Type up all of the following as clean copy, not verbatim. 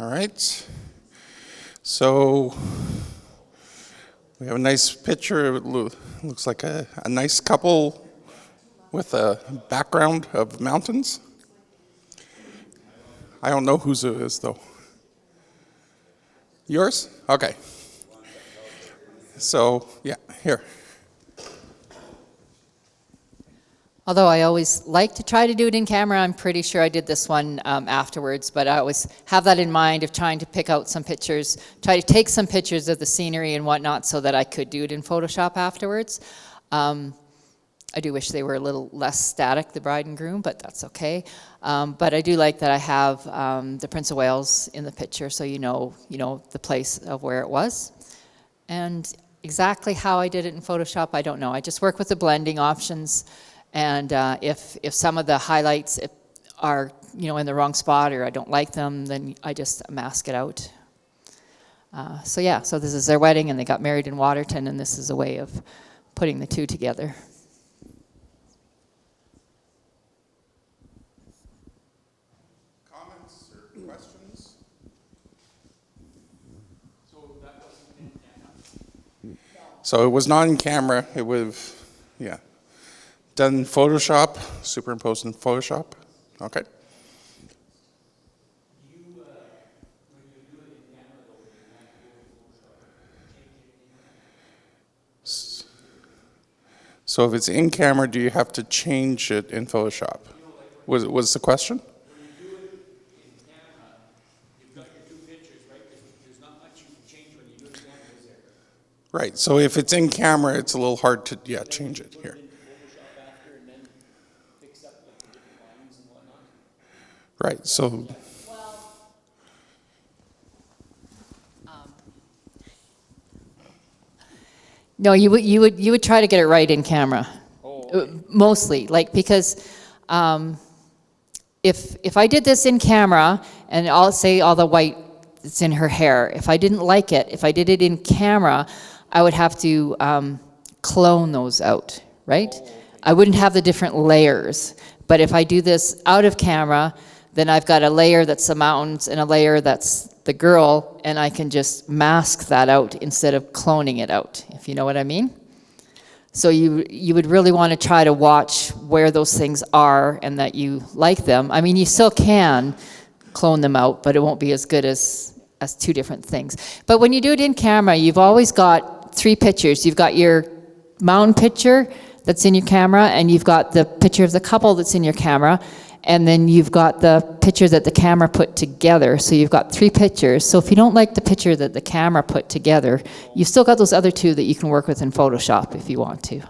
All right. So we have a nice picture. It looks like a nice couple with a background of mountains. I don't know whose it is, though. Yours? Okay. So, yeah, here. Although I always like to try to do it in camera, I'm pretty sure I did this one afterwards, but I always have that in mind of trying to pick out some pictures, try to take some pictures of the scenery and whatnot so that I could do it in Photoshop afterwards. I do wish they were a little less static, the bride and groom, but that's okay. But I do like that I have the Prince of Wales in the picture, so you know the place of where it was. And exactly how I did it in Photoshop, I don't know. I just work with the blending options. And if some of the highlights are in the wrong spot or I don't like them, then I just mask it out. So this is their wedding, and they got married in Waterton, and this is a way of putting the two together. Comments or questions? So it was not in camera. It was, done in Photoshop, superimposed in Photoshop. Okay. So if it's in camera, do you have to change it in Photoshop? Was the question? When you do it in camera, you've got your two pictures, right? There's not much you can change when you do it in camera, is there? Right. So if it's in camera, it's a little hard to change it here. Photoshop after and then fix up like the different lines and whatnot. Right. So No, you would try to get it right in camera. Mostly, because if I did this in camera and I'll say all the white that's in her hair, if I didn't like it, if I did it in camera, I would have to clone those out, right? I wouldn't have the different layers. But if I do this out of camera, then I've got a layer that's the mountains and a layer that's the girl, and I can just mask that out instead of cloning it out, if you know what I mean. So you would really want to try to watch where those things are and that you like them. I mean, you still can clone them out, but it won't be as good as two different things. But when you do it in camera, you've always got three pictures. You've got your mountain picture that's in your camera, and you've got the picture of the couple that's in your camera, and then you've got the picture that the camera put together. So you've got three pictures. So if you don't like the picture that the camera put together, you've still got those other two that you can work with in Photoshop if you want to.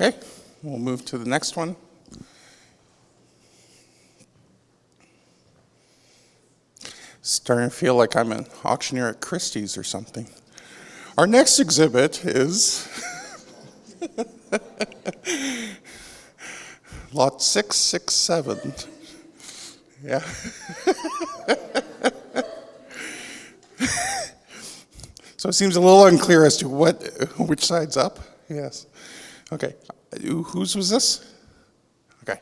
okay, we'll move to the next one. Starting to feel like I'm an auctioneer at Christie's or something. Our next exhibit is lot 667. Yeah. So it seems a little unclear as to which side's up. Yes. Okay. Whose was this? Okay.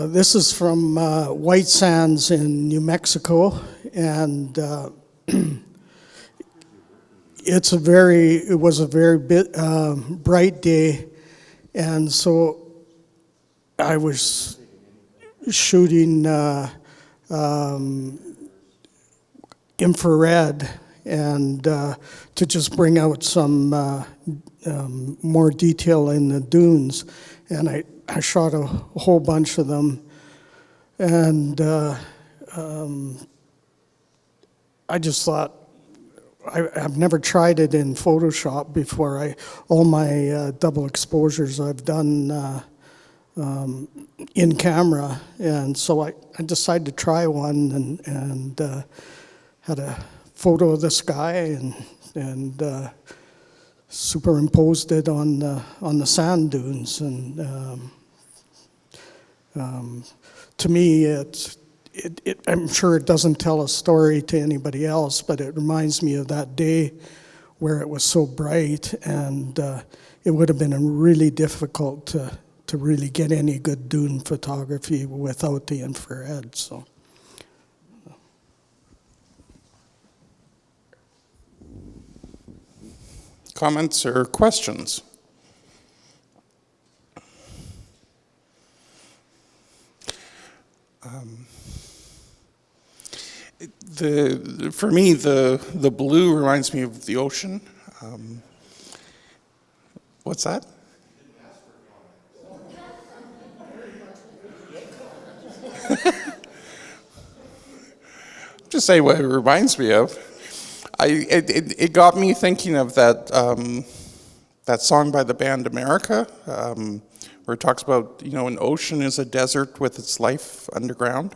This is from White Sands in New Mexico, and it was a very bright day, and so I was shooting infrared and to just bring out some more detail in the dunes, and I shot a whole bunch of them, and I just thought, I've never tried it in Photoshop before. All my double exposures I've done in camera, and so I decided to try one and had a photo of the sky and superimposed it on the sand dunes, and to me I'm sure it doesn't tell a story to anybody else, but it reminds me of that day where it was so bright, and it would have been really difficult to really get any good dune photography without the infrared. So. Comments or questions? For me, the blue reminds me of the ocean. What's that? Just say what it reminds me of. It got me thinking of that that song by the band America, where it talks about, an ocean is a desert with its life underground.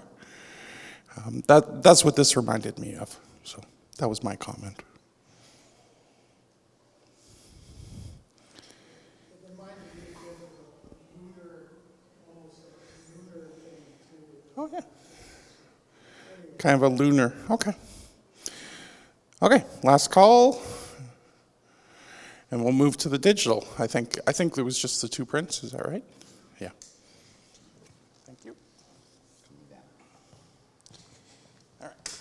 That's what this reminded me of. So that was my comment. Oh yeah. Kind of a lunar. Okay. Okay, last call. And we'll move to the digital. I think there was just the 2 prints, is that right? Yeah. Thank you. All right.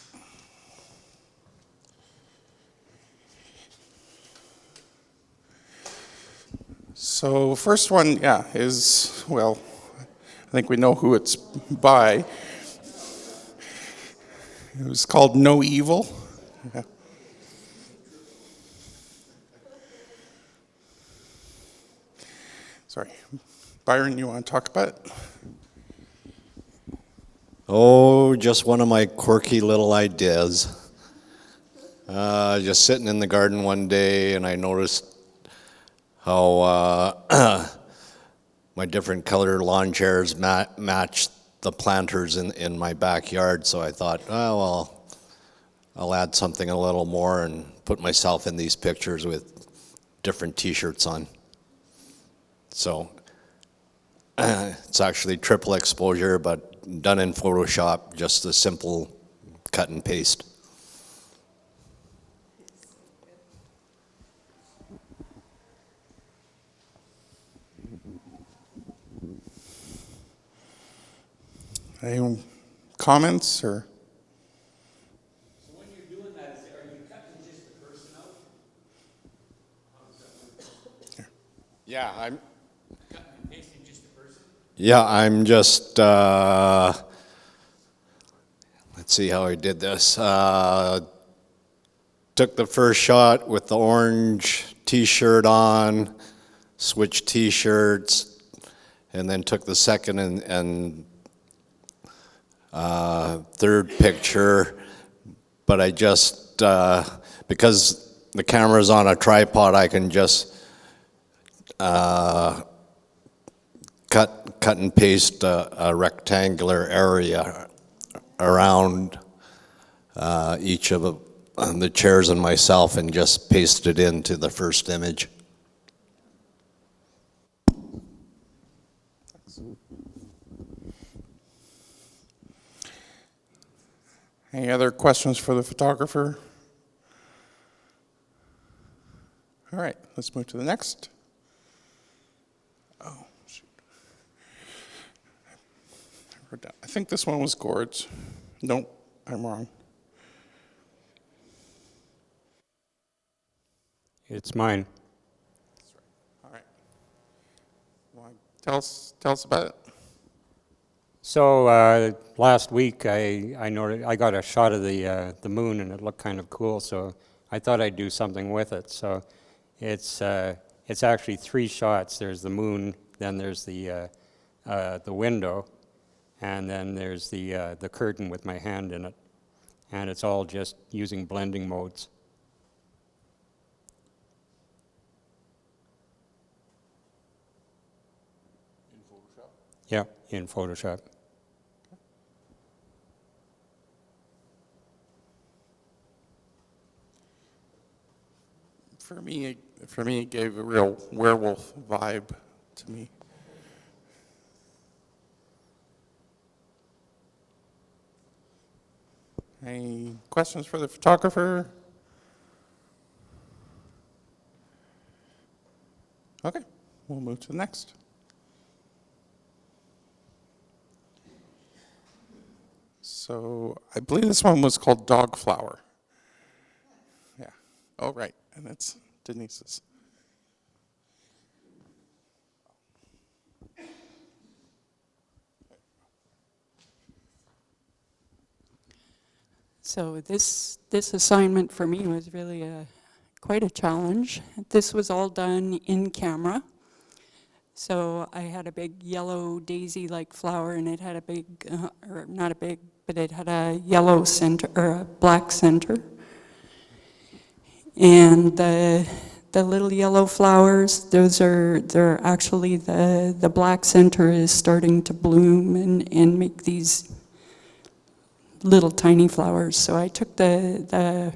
So first one, is, well, I think we know who it's by. It was called No Evil. Yeah. Sorry. Byron, you want to talk about it? Oh, just one of my quirky little ideas. Just sitting in the garden one day, and I noticed how my different colored lawn chairs matched the planters in my backyard. So I thought, oh, well, I'll add something a little more and put myself in these pictures with different T-shirts on. So it's actually triple exposure, but done in Photoshop, just a simple cut and paste. Any comments or? So when you're doing that, are you cutting just the person out? Yeah, I'm. Cutting and pasting just the person? Yeah, I'm just. Let's see how I did this. Took the first shot with the orange T-shirt on, switched T-shirts, and then took the second and third picture. But I just, because the camera's on a tripod, I can just cut and paste a rectangular area around each of the chairs and myself, and just paste it into the first image. Any other questions for the photographer? All right, let's move to the next. Oh, shoot. I think this one was Gord's. Nope, I'm wrong. It's mine. All right. Want to tell us about it? So last week I noted I got a shot of the moon, and it looked kind of cool. So I thought I'd do something with it. So it's actually 3 shots. There's the moon, then there's the window, and then there's the curtain with my hand in it, and it's all just using blending modes. Yeah, in Photoshop. For me, it gave a real werewolf vibe to me. Any questions for the photographer? Okay, we'll move to the next. So I believe this one was called Dog Flower. Yeah. Oh, right. And it's Denise's. So this assignment for me was really quite a challenge. This was all done in camera. So I had a big yellow daisy-like flower, and it had a big, or not a big, but it had a yellow center or a black center. And the little yellow flowers, they're actually the black center is starting to bloom and make these little tiny flowers. So I took the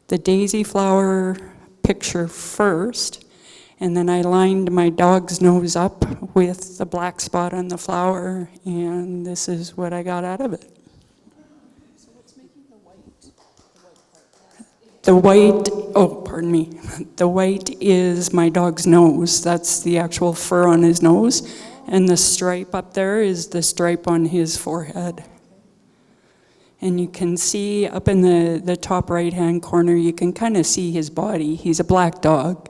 daisy flower picture first, and then I lined my dog's nose up with the black spot on the flower, and this is what I got out of it. So what's making the white part? The white, oh, pardon me. The white is my dog's nose. That's the actual fur on his nose, and the stripe up there is the stripe on his forehead. And you can see up in the top right-hand corner, you can kind of see his body. He's a black dog.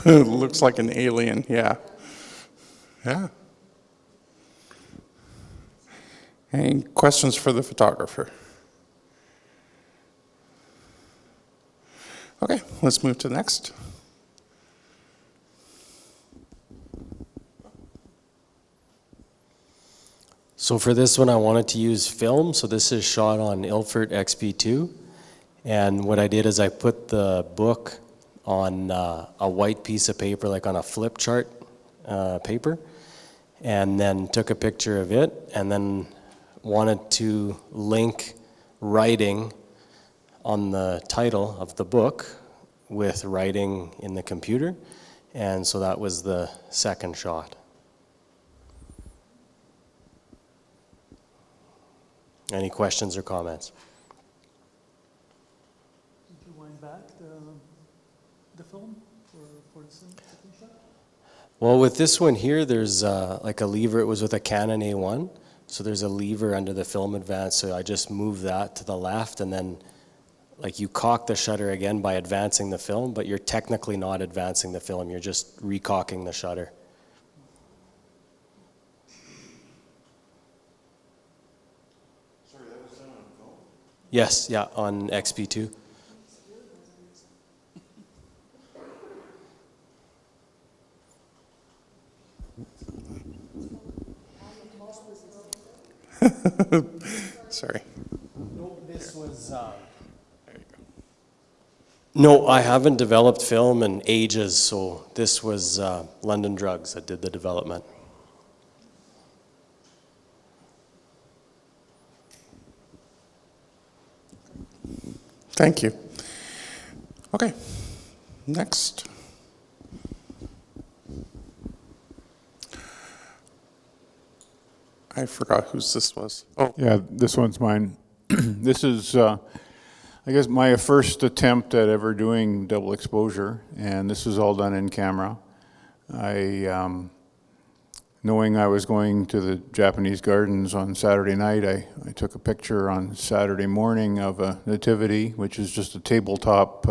Looks like an alien, yeah. Yeah. Any questions for the photographer? Okay, let's move to the next. So for this one, I wanted to use film. So this is shot on Ilford XP2. And what I did is I put the book on a white piece of paper, like on a flip chart paper, and then took a picture of it, and then wanted to link writing on the title of the book with writing in the computer, and so that was the second shot. Any questions or comments? Did you wind back the film for the second shot? Well, with this one here, there's like a lever. It was with a Canon A1, so there's a lever under the film advance, so I just moved that to the left, and then like you cock the shutter again by advancing the film, but you're technically not advancing the film, you're just recocking the shutter. Sorry, that was done on film? Yes, yeah, on XP2. Sorry. No, this was... There you go. No, I haven't developed film in ages, so this was London Drugs that did the development. Thank you. Okay, next. I forgot whose this was. Oh, Yeah, this one's mine. This is, I guess, my first attempt at ever doing double exposure, and this is all done in camera. Knowing I was going to the Japanese gardens on Saturday night, I took a picture on Saturday morning of a nativity, which is just a tabletop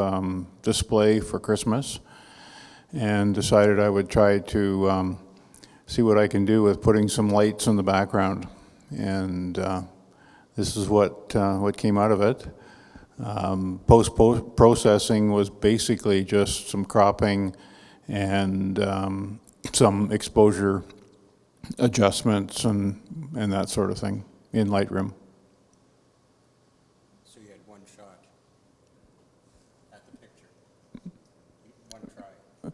display for Christmas, and decided I would try to see what I can do with putting some lights in the background. And this is what came out of it. Post-processing was basically just some cropping and some exposure adjustments and that sort of thing in Lightroom. So you had one shot at the picture, one try.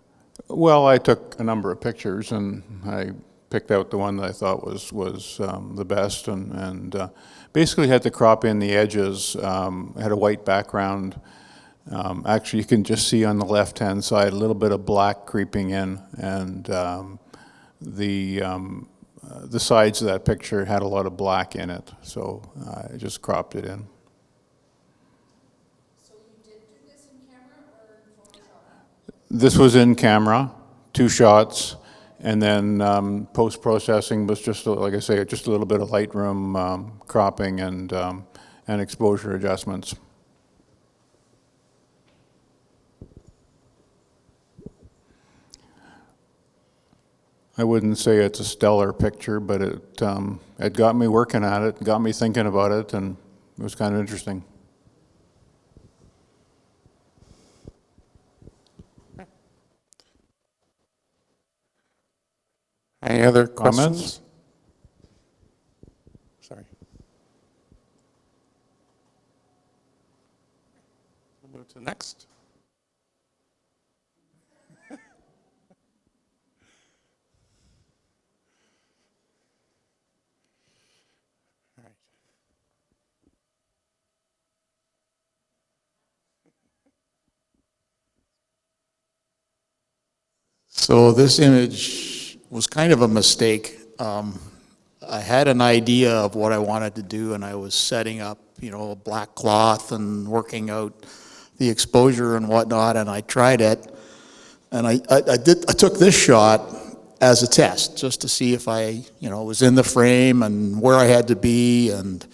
Well, I took a number of pictures and I picked out the one that I thought was the best, and basically had to crop in the edges. Had a white background Actually, you can just see on the left-hand side a little bit of black creeping in, and the sides of that picture had a lot of black in it, so I just cropped it in. So you did do this in camera or in Photoshop? This was in camera, 2 shots, and then post-processing was just, like I say, just a little bit of Lightroom cropping and exposure adjustments. I wouldn't say it's a stellar picture, but it got me working at it, got me thinking about it, and it was kind of interesting. Any other Comments? questions? Sorry. We'll move to the next. All right. So this image was kind of a mistake. I had an idea of what I wanted to do, and I was setting up, a black cloth and working out the exposure and whatnot, and I tried it. And I took this shot as a test, just to see if I, was in the frame and where I had to be and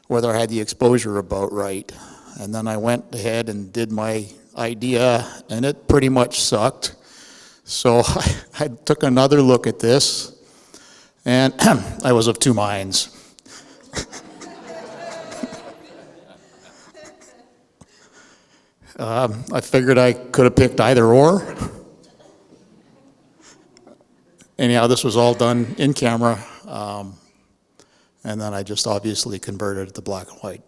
whether I had the exposure about right. And then I went ahead and did my idea, and it pretty much sucked. So I took another look at this, and I was of two minds. I figured I could have picked either or. Anyhow, this was all done in camera, and then I just obviously converted it to black and white.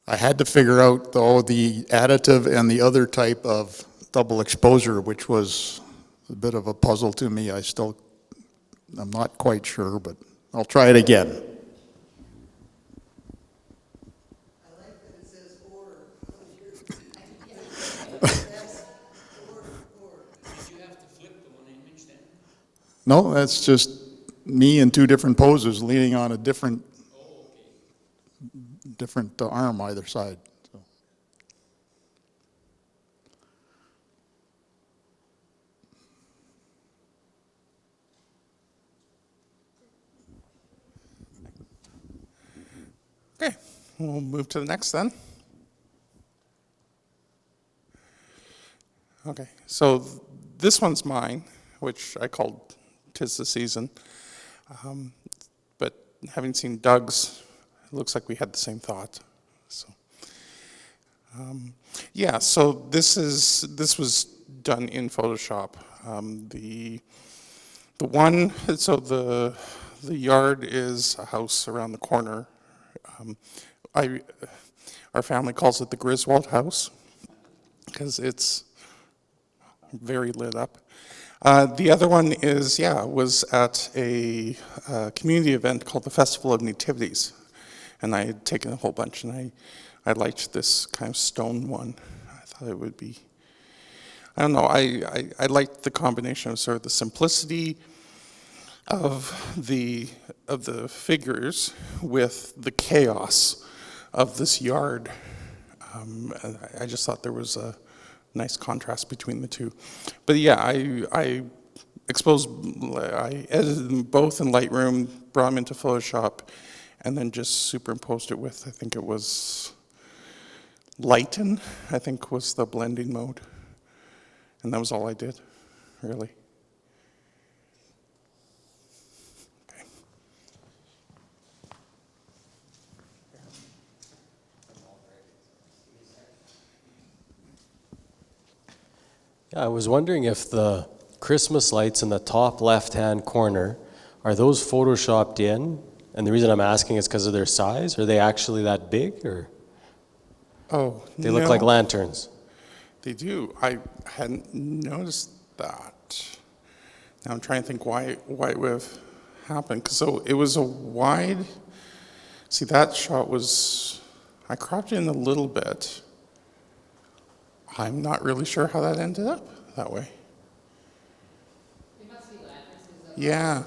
I had to figure out, though, the additive and the other type of double exposure, which was a bit of a puzzle to me. I'm not quite sure, but I'll try it again. I like that it says or. Did you have to flip the one image then? No, that's just me in two different poses, leaning on a different arm either side. So. Okay, we'll move to the next then. Okay, so this one's mine, which I called "'Tis the Season." But having seen Doug's, it looks like we had the same thought. So, yeah. So this was done in Photoshop. The yard is a house around the corner. Our family calls it the Griswold House because it's very lit up. The other one was at a community event called the Festival of Nativities. And I had taken a whole bunch, and I liked this kind of stone one. I thought it would be, I don't know, I liked the combination of sort of the simplicity of the figures with the chaos of this yard. I just thought there was a nice contrast between the two. But yeah, I edited them both in Lightroom, brought them into Photoshop, and then just superimposed it with, I think it was Lighten, I think was the blending mode. And that was all I did, really. Okay. Yeah, I was wondering if the Christmas lights in the top left-hand corner, are those photoshopped in? And the reason I'm asking is because of their size. Are they actually that big, or Oh, they look like lanterns? They do. I hadn't noticed that. Now I'm trying to think why it would have happened. 'Cause so it was a wide, see that shot was, I cropped in a little bit. I'm not really sure how that ended up that way. Yeah.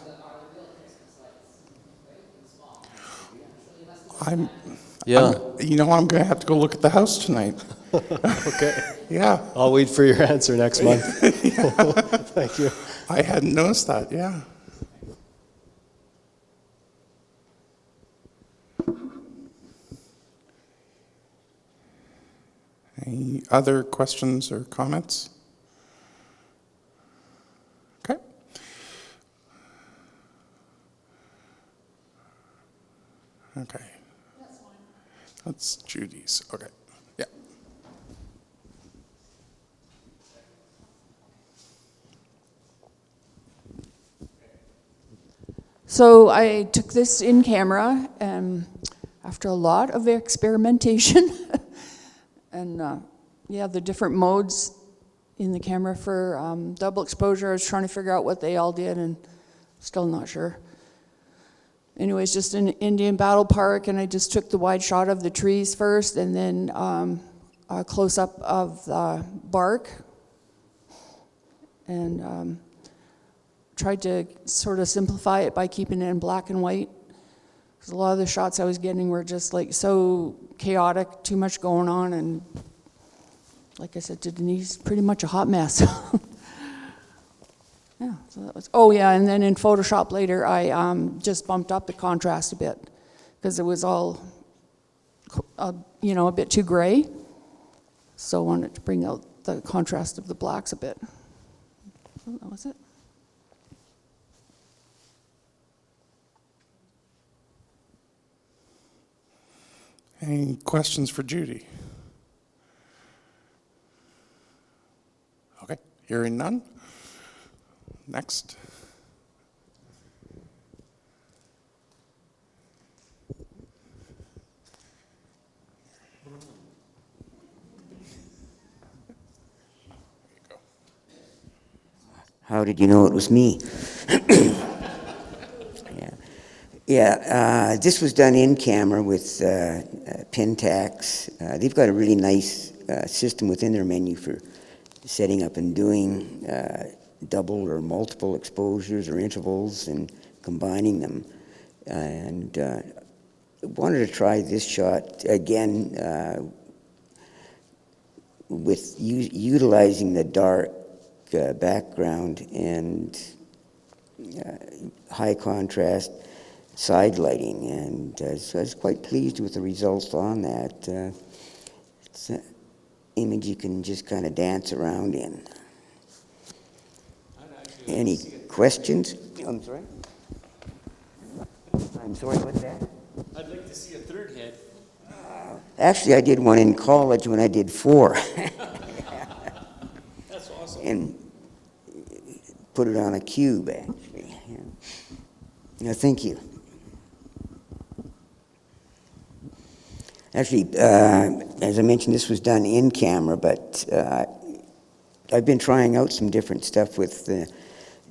Yeah. You know, I'm gonna have to go look at the house tonight. Okay. Yeah, I'll wait for your answer next month. Thank you. I hadn't noticed that, yeah. Any other questions or comments? Okay. Okay. That's Judy's, okay, yeah. So I took this in camera after a lot of experimentation. And yeah, the different modes in the camera for double exposure, I was trying to figure out what they all did and still not sure. Anyways, just in Indian Battle Park, and I just took the wide shot of the trees first and then a close-up of the bark. And tried to sort of simplify it by keeping it in black and white. Because a lot of the shots I was getting were just like so chaotic, too much going on, and like I said to Denise, pretty much a hot mess. Yeah, so that was, oh yeah, and then in Photoshop later, I just bumped up the contrast a bit because it was all, you know, a bit too gray. So I wanted to bring out the contrast of the blacks a bit. So that was it. Any questions for Judy? Okay, hearing none. Next. How did you know it was me? Yeah, this was done in camera with Pentax. They've got a really nice system within their menu for setting up and doing double or multiple exposures or intervals and combining them. And wanted to try this shot again with utilizing the dark background and high contrast side lighting, and so I was quite pleased with the results on that. It's an image you can just kind of dance around in. Any questions? I'm sorry? I'm sorry, what's that? I'd like to see a third head. Actually, I did one in college when I did 4. That's awesome. And put it on a cube, actually. Yeah. No, thank you. Actually, as I mentioned, this was done in camera, but I've been trying out some different stuff with the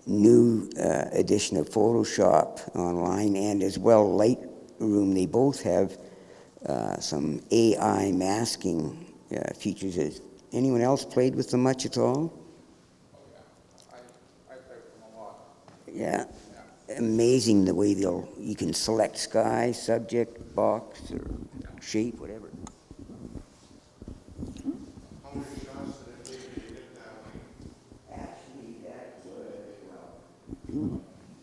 new edition of Photoshop online, and as well Lightroom. They both have some AI masking features. Has anyone else played with them much at all? Oh yeah, I played with them a lot. Yeah. Amazing the way you can select sky, subject, box, or shape, whatever. How many shots did it take you to get that way? Actually, that was,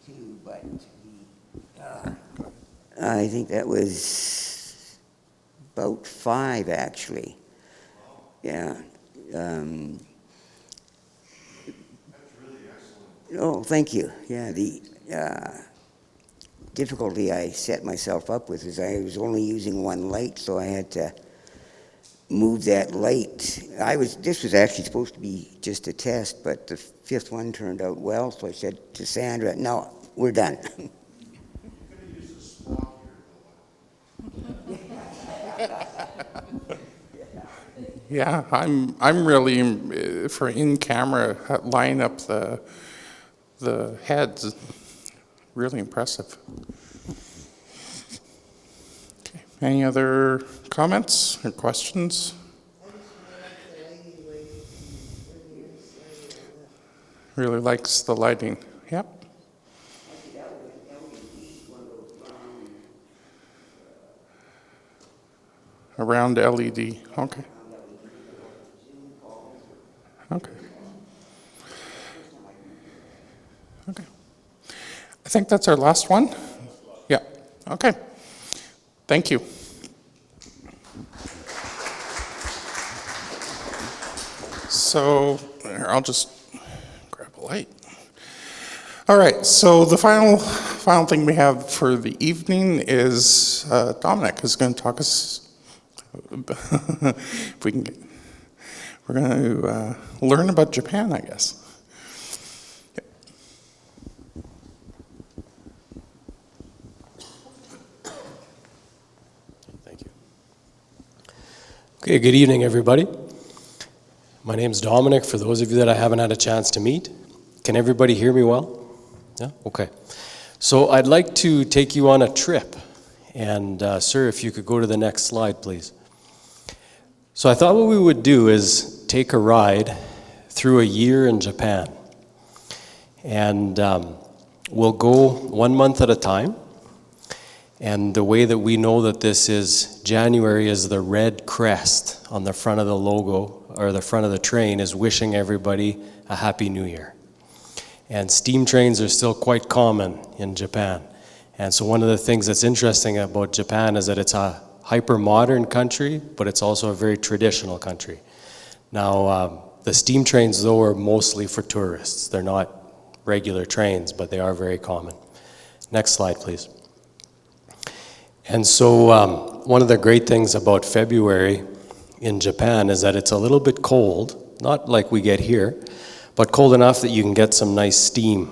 two, but I think that was about 5, actually. Yeah. That's really excellent. Oh, thank you. Yeah, the difficulty I set myself up with is I was only using one light, so I had to move that light. This was actually supposed to be just a test, but the 5th one turned out well, so I said to Sandra, no, we're done. Yeah, I'm really for in camera line up the heads really impressive. Okay. Any other comments or questions? Really likes the lighting. Yep. Around LED. Okay. Okay. Okay. I think that's our last one. Yeah. Okay. Thank you. So I'll just grab a light. All right. So the final thing we have for the evening is Dominic is going to talk us. If we can get, we're going to learn about Japan, I guess. Thank you. Okay, good evening, everybody. My name's Dominic, for those of you that I haven't had a chance to meet. Can everybody hear me well? Yeah? Okay. So I'd like to take you on a trip. And sir, if you could go to the next slide, please. So I thought what we would do is take a ride through a year in Japan. And we'll go 1 month at a time. And the way that we know that this is January is the red crest on the front of the logo, or the front of the train, is wishing everybody a Happy New Year. And steam trains are still quite common in Japan. And so one of the things that's interesting about Japan is that it's a hyper-modern country, but it's also a very traditional country. Now, the steam trains, though, are mostly for tourists. They're not regular trains, but they are very common. Next slide, please. And so one of the great things about February in Japan is that it's a little bit cold, not like we get here, but cold enough that you can get some nice steam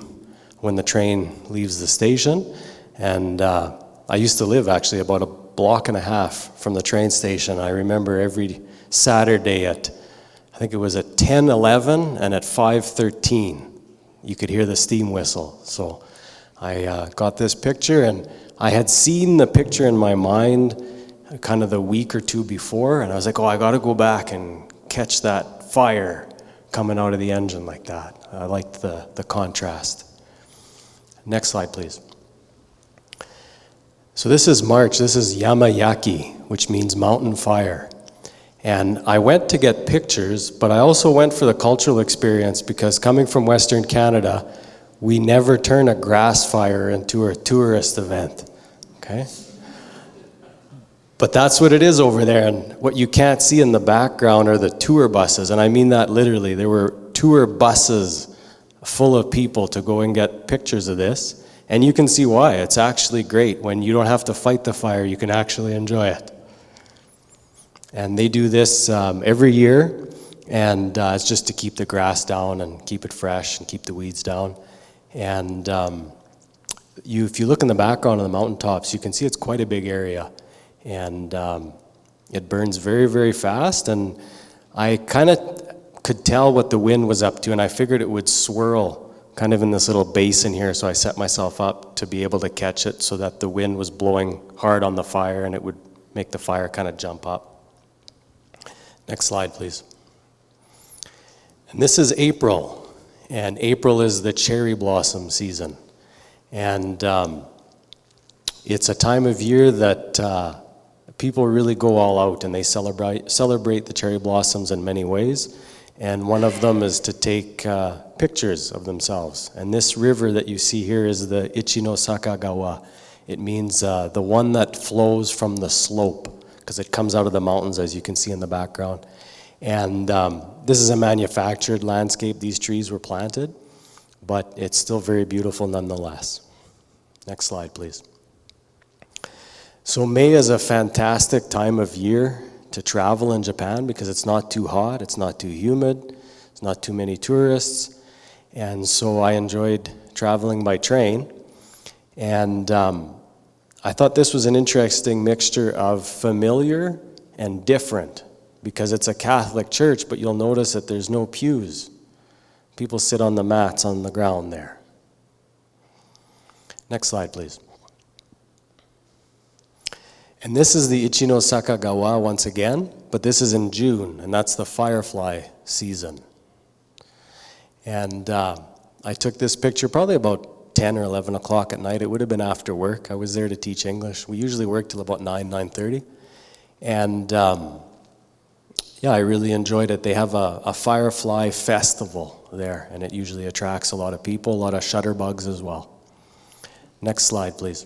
when the train leaves the station. And I used to live actually about a block and a half from the train station. I remember every Saturday at, I think it was at 10:11 and at 5:13, you could hear the steam whistle. So I got this picture, and I had seen the picture in my mind kind of the week or two before, and I was like, oh, I got to go back and catch that fire coming out of the engine like that. I liked the contrast. Next slide, please. So this is March. This is Yamayaki, which means mountain fire. And I went to get pictures, but I also went for the cultural experience, because coming from Western Canada, we never turn a grass fire into a tourist event, okay? But that's what it is over there, and what you can't see in the background are the tour buses, and I mean that literally. There were tour buses full of people to go and get pictures of this, and you can see why. It's actually great. When you don't have to fight the fire, you can actually enjoy it. And they do this every year, and it's just to keep the grass down and keep it fresh and keep the weeds down. And if you look in the background of the mountaintops, you can see it's quite a big area. And it burns very, very fast. And I kind of could tell what the wind was up to, and I figured it would swirl kind of in this little basin here. So I set myself up to be able to catch it so that the wind was blowing hard on the fire, and it would make the fire kind of jump up. Next slide, please. And this is April. And April is the cherry blossom season. And it's a time of year that people really go all out, and they celebrate the cherry blossoms in many ways. And one of them is to take pictures of themselves. And this river that you see here is the Ichino Sakagawa. It means the one that flows from the slope, because it comes out of the mountains, as you can see in the background. And this is a manufactured landscape. These trees were planted, but it's still very beautiful nonetheless. Next slide, please. So May is a fantastic time of year to travel in Japan, because it's not too hot, it's not too humid, it's not too many tourists. And so I enjoyed traveling by train. And I thought this was an interesting mixture of familiar and different, because it's a Catholic church, but you'll notice that there's no pews. People sit on the mats on the ground there. Next slide, please. And this is the Ichino Sakagawa once again, but this is in June, and that's the firefly season. And I took this picture probably about 10 or 11 o'clock at night. It would have been after work. I was there to teach English. We usually work till about 9:30. And yeah, I really enjoyed it. They have a firefly festival there, and it usually attracts a lot of people, a lot of shutterbugs as well. Next slide, please.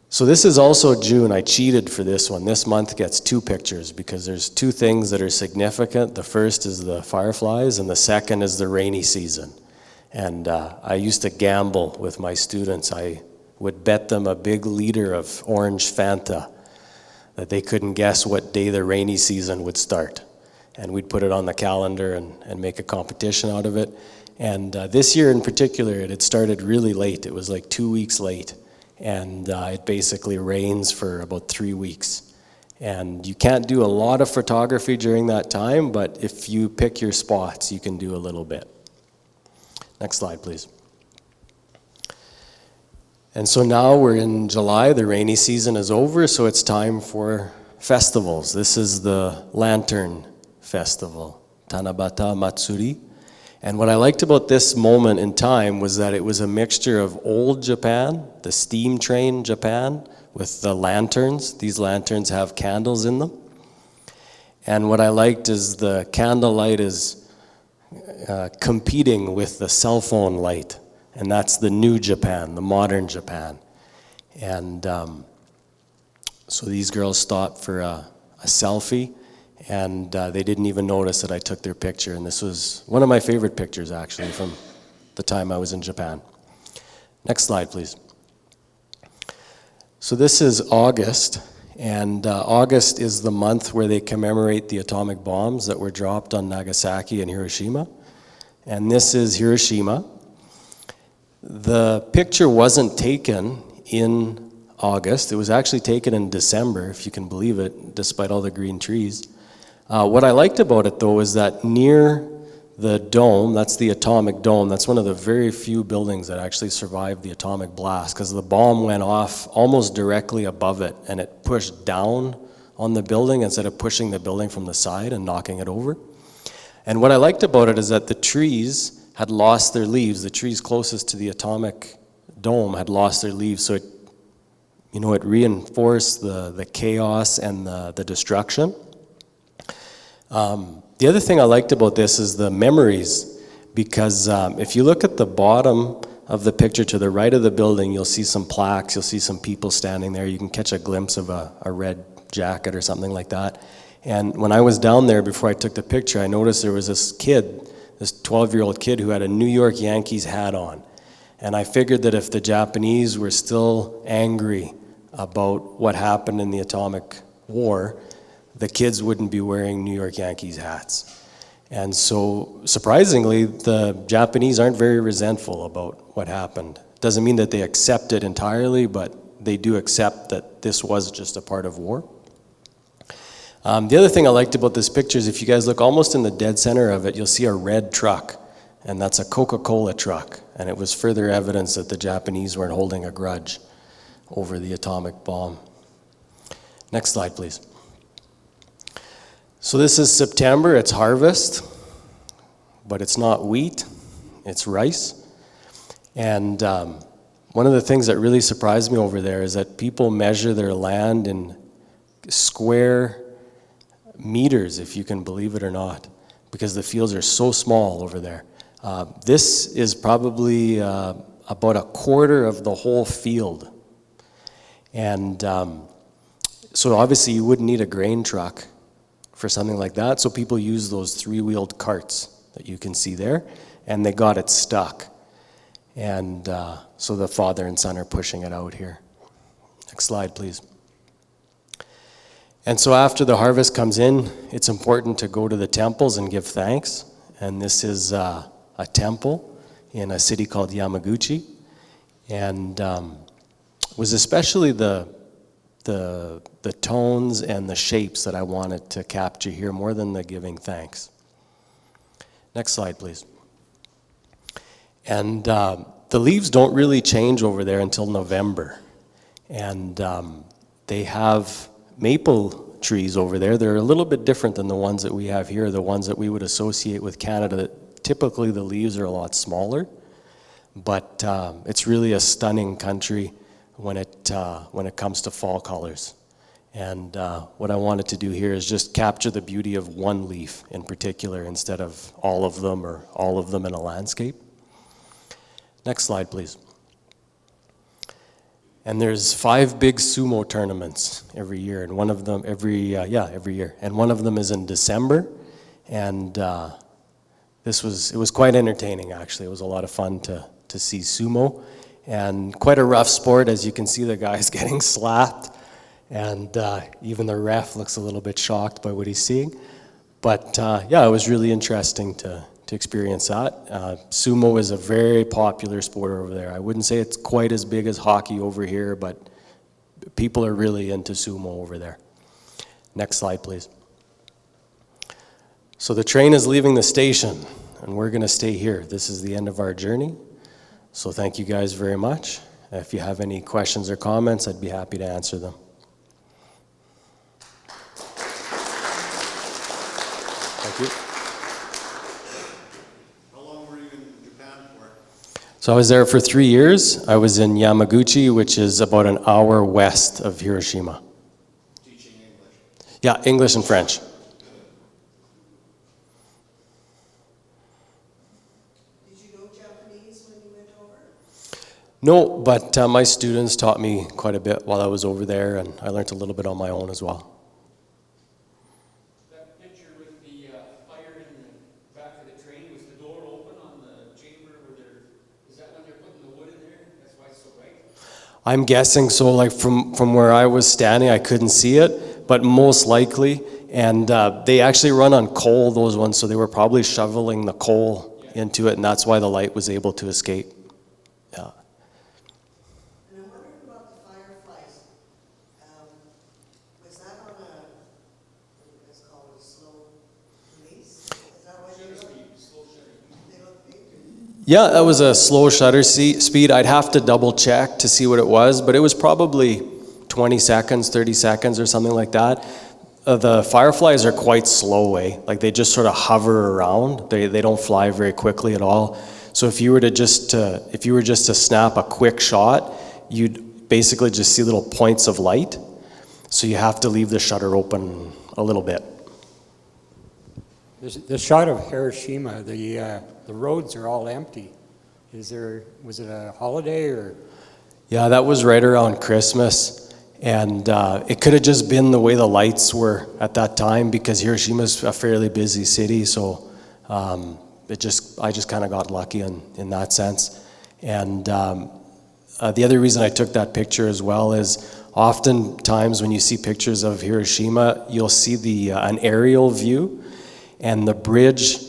So this is also June. I cheated for this one. This month gets 2 pictures because there's 2 things that are significant. The first is the fireflies, and the second is the rainy season. And I used to gamble with my students. I would bet them a big liter of orange Fanta that they couldn't guess what day the rainy season would start. And we'd put it on the calendar and make a competition out of it. And this year in particular, it had started really late. It was like 2 weeks late. And it basically rains for about 3 weeks. And you can't do a lot of photography during that time, but if you pick your spots, you can do a little bit. Next slide, please. And so now we're in July, the rainy season is over, so it's time for festivals. This is the Lantern Festival, Tanabata Matsuri. And what I liked about this moment in time was that it was a mixture of old Japan, the steam train Japan, with the lanterns. These lanterns have candles in them. And what I liked is the candlelight is competing with the cell phone light. And that's the new Japan, the modern Japan. And so these girls stopped for a selfie. And they didn't even notice that I took their picture. And this was one of my favorite pictures, actually, from the time I was in Japan. Next slide, please. So this is August. And August is the month where they commemorate the atomic bombs that were dropped on Nagasaki and Hiroshima. And this is Hiroshima. The picture wasn't taken in August. It was actually taken in December, if you can believe it, despite all the green trees. What I liked about it, though, is that near the dome, that's the atomic dome, that's one of the very few buildings that actually survived the atomic blast, because the bomb went off almost directly above it, and it pushed down on the building instead of pushing the building from the side and knocking it over. And what I liked about it is that the trees had lost their leaves. The trees closest to the atomic dome had lost their leaves, so it, you know, it reinforced the chaos and the destruction. The other thing I liked about this is the memories, because if you look at the bottom of the picture to the right of the building, you'll see some plaques, you'll see some people standing there, you can catch a glimpse of a red jacket or something like that. And when I was down there before I took the picture, I noticed there was this kid, this 12-year-old kid who had a New York Yankees hat on. And I figured that if the Japanese were still angry about what happened in the atomic war, the kids wouldn't be wearing New York Yankees hats. And so, surprisingly, the Japanese aren't very resentful about what happened. Doesn't mean that they accept it entirely, but they do accept that this was just a part of war. The other thing I liked about this picture is if you guys look almost in the dead center of it, you'll see a red truck, and that's a Coca-Cola truck. And it was further evidence that the Japanese weren't holding a grudge over the atomic bomb. Next slide, please. So this is September, it's harvest, but it's not wheat, it's rice. And one of the things that really surprised me over there is that people measure their land in square meters, if you can believe it or not, because the fields are so small over there. This is probably about a quarter of the whole field. And so obviously you wouldn't need a grain truck for something like that, so people use those 3-wheeled carts that you can see there, and they got it stuck. And so the father and son are pushing it out here. Next slide, please. And so after the harvest comes in, it's important to go to the temples and give thanks. And this is a temple in a city called Yamaguchi. And it was especially the tones and the shapes that I wanted to capture here more than the giving thanks. Next slide, please. And The leaves don't really change over there until November. And they have maple trees over there. They're a little bit different than the ones that we have here, the ones that we would associate with Canada. Typically the leaves are a lot smaller, but it's really a stunning country when it comes to fall colors. And what I wanted to do here is just capture the beauty of one leaf in particular instead of all of them or all of them in a landscape. Next slide, please. And there's 5 big sumo tournaments every year, and one of them every year, and one of them is in December. And it was quite entertaining actually. It was a lot of fun to see sumo, and quite a rough sport, as you can see the guys getting slapped, and even the ref looks a little bit shocked by what he's seeing. But yeah, it was really interesting to experience that. Sumo is a very popular sport over there. I wouldn't say it's quite as big as hockey over here, but people are really into sumo over there. Next slide, please. So the train is leaving the station, and we're going to stay here. This is the end of our journey. So thank you guys very much. If you have any questions or comments, I'd be happy to answer them. Thank you. So I was there for 3 years. I was in Yamaguchi, which is about an hour west of Hiroshima. Teaching English? Yeah, English and French. Did you know Japanese when you went over? No, but my students taught me quite a bit while I was over there, and I learned a little bit on my own as well. That picture with the fire in the back of the train, was the door open on the chamber where they're, is that when they're putting the wood in there? That's why it's so bright? I'm guessing so, like from where I was standing, I couldn't see it, but most likely. And they actually run on coal, those ones, so they were probably shoveling the coal into it, and that's why the light was able to escape. Yeah. And I'm wondering about the fireflies. Was that on a, let's call it a slow release? Is that what you're looking? They look big. Yeah, that was a slow shutter speed. I'd have to double check to see what it was, but it was probably 20 seconds, 30 seconds or something like that. The fireflies are quite slow, like they just sort of hover around. They don't fly very quickly at all. So if you were just to snap a quick shot, you'd basically just see little points of light. So you have to leave the shutter open a little bit. The shot of Hiroshima, the roads are all empty. Was it a holiday or? Yeah, that was right around Christmas. And it could have just been the way the lights were at that time, because Hiroshima's a fairly busy city, so I just kind of got lucky in that sense. And the other reason I took that picture as well is oftentimes when you see pictures of Hiroshima, you'll see an aerial view, and the bridge.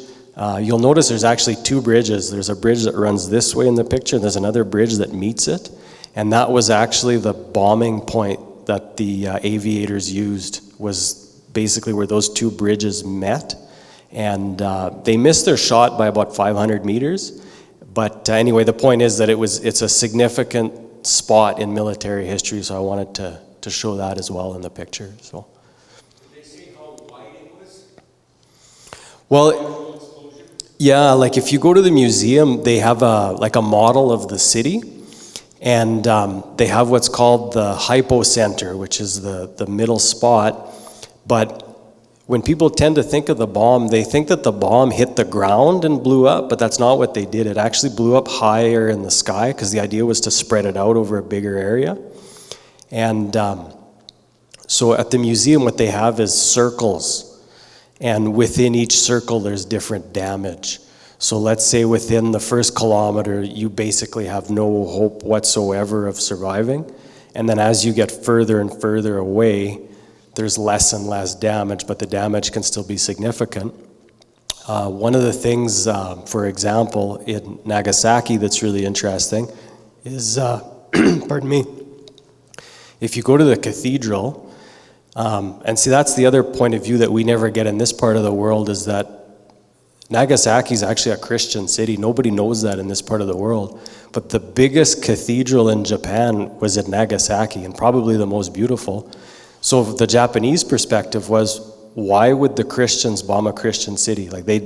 You'll notice there's actually 2 bridges. There's a bridge that runs this way in the picture, and there's another bridge that meets it. And that was actually the bombing point that the aviators used, was basically where those 2 bridges met. And they missed their shot by about 500 meters. But anyway, the point is that it's a significant spot in military history, so I wanted to show that as well in the picture. So. Did they say how wide it was? Well, yeah, like if you go to the museum, they have a model of the city. And they have what's called the hypocenter, which is the middle spot. But when people tend to think of the bomb, they think that the bomb hit the ground and blew up, but that's not what they did. It actually blew up higher in the sky, because the idea was to spread it out over a bigger area. And so at the museum, what they have is circles. And within each circle, there's different damage. So let's say within the first kilometer, you basically have no hope whatsoever of surviving. And then as you get further and further away, there's less and less damage, but the damage can still be significant. One of the things, for example, in Nagasaki that's really interesting is, pardon me, if you go to the cathedral, and see that's the other point of view that we never get in this part of the world, is that Nagasaki is actually a Christian city. Nobody knows that in this part of the world. But the biggest cathedral in Japan was in Nagasaki, and probably the most beautiful. So the Japanese perspective was, why would the Christians bomb a Christian city? Like they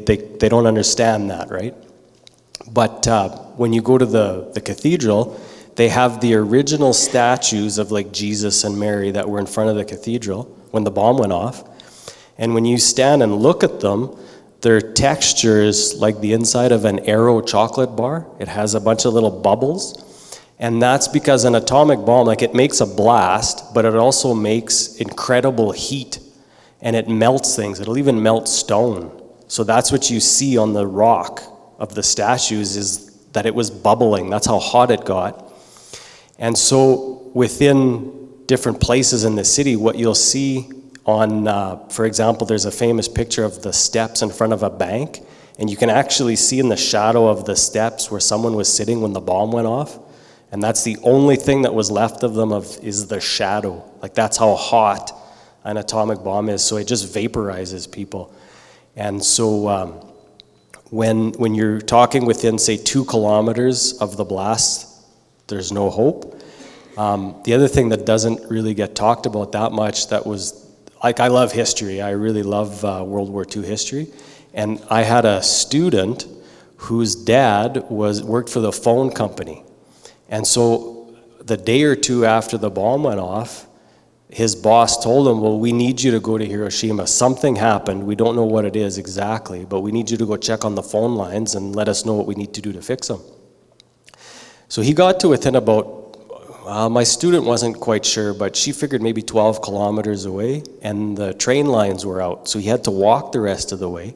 don't understand that, right? But when you go to the cathedral, they have the original statues of like Jesus and Mary that were in front of the cathedral when the bomb went off. And when you stand and look at them, their texture is like the inside of an Aero chocolate bar. It has a bunch of little bubbles. And that's because an atomic bomb, like it makes a blast, but it also makes incredible heat. And it melts things. It'll even melt stone. So that's what you see on the rock of the statues, is that it was bubbling. That's how hot it got. And so within different places in the city, what you'll see on, for example, there's a famous picture of the steps in front of a bank, and you can actually see in the shadow of the steps where someone was sitting when the bomb went off. And that's the only thing that was left of them is the shadow. Like that's how hot an atomic bomb is. So it just vaporizes people. And so when you're talking within, say, 2 kilometers of the blast, there's no hope. The other thing that doesn't really get talked about that much, that was, like, I love history. I really love World War II history. And I had a student whose dad worked for the phone company. And so the day or two after the bomb went off, his boss told him, well, we need you to go to Hiroshima. Something happened. We don't know what it is exactly, but we need you to go check on the phone lines and let us know what we need to do to fix them. So he got to within about, my student wasn't quite sure, but she figured maybe 12 kilometers away, and the train lines were out. So he had to walk the rest of the way.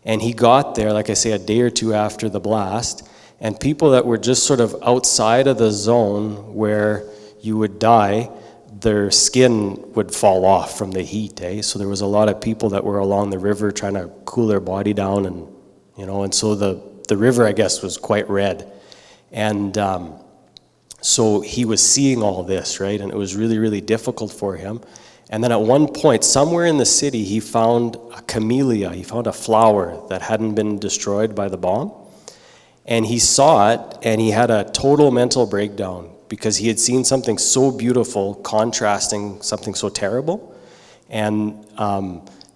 And he got there, like I say, a day or two after the blast, and people that were just sort of outside of the zone where you would die, their skin would fall off from the heat, eh? So there was a lot of people that were along the river trying to cool their body down, and and so the river, I guess, was quite red. And so he was seeing all this, right? And it was really, really difficult for him. And then at one point, somewhere in the city, he found a camellia. He found a flower that hadn't been destroyed by the bomb. And he saw it, and he had a total mental breakdown because he had seen something so beautiful contrasting something so terrible. And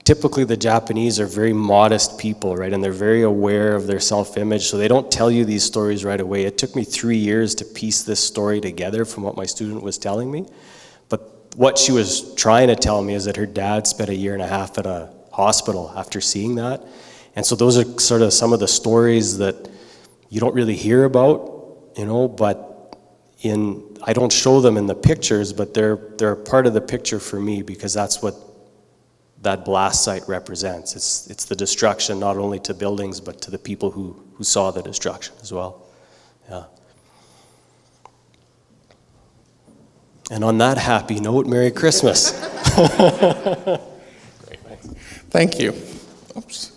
typically the Japanese are very modest people, right? And they're very aware of their self-image, so they don't tell you these stories right away. It took me 3 years to piece this story together from what my student was telling me. But what she was trying to tell me is that her dad spent 1.5 years at a hospital after seeing that. And so those are sort of some of the stories that you don't really hear about, but I don't show them in the pictures, but they're part of the picture for me, because that's what that blast site represents. It's the destruction not only to buildings, but to the people who saw the destruction as well. Yeah. And on that happy note, Merry Christmas. Great, thank you. Oops.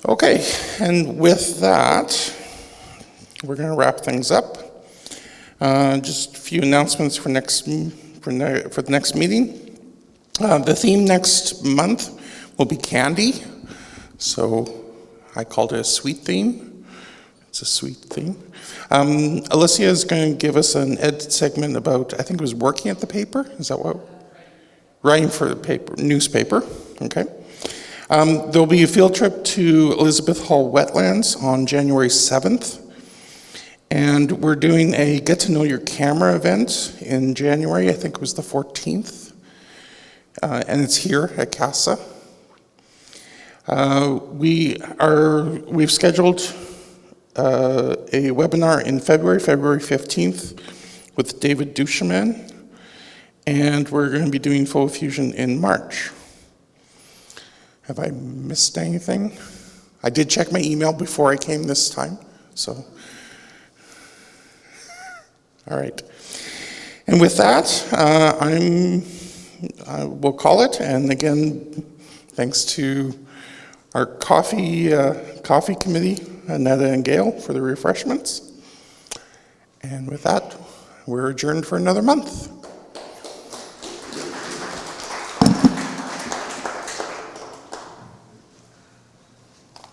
Okay, and with that, we're going to wrap things up. Just a few announcements for the next meeting. The theme next month will be candy. So I called it a sweet theme. It's a sweet theme. Alicia is going to give us an ed segment about, I think it was working at the paper. Is that what? Writing for the paper, newspaper. Okay. There'll be a field trip to Elizabeth Hall Wetlands on January 7th. And we're doing a Get to Know Your Camera event in January. I think it was the 14th. And it's here at CASA. We've scheduled a webinar in February 15th with David Duchemin, and we're going to be doing Photo Fusion in March. Have I missed anything? I did check my email before I came this time, so. All right. And with that, we'll call it. And again, thanks to our coffee committee, Annetta and Gail, for the refreshments. And with that, we're adjourned for another month.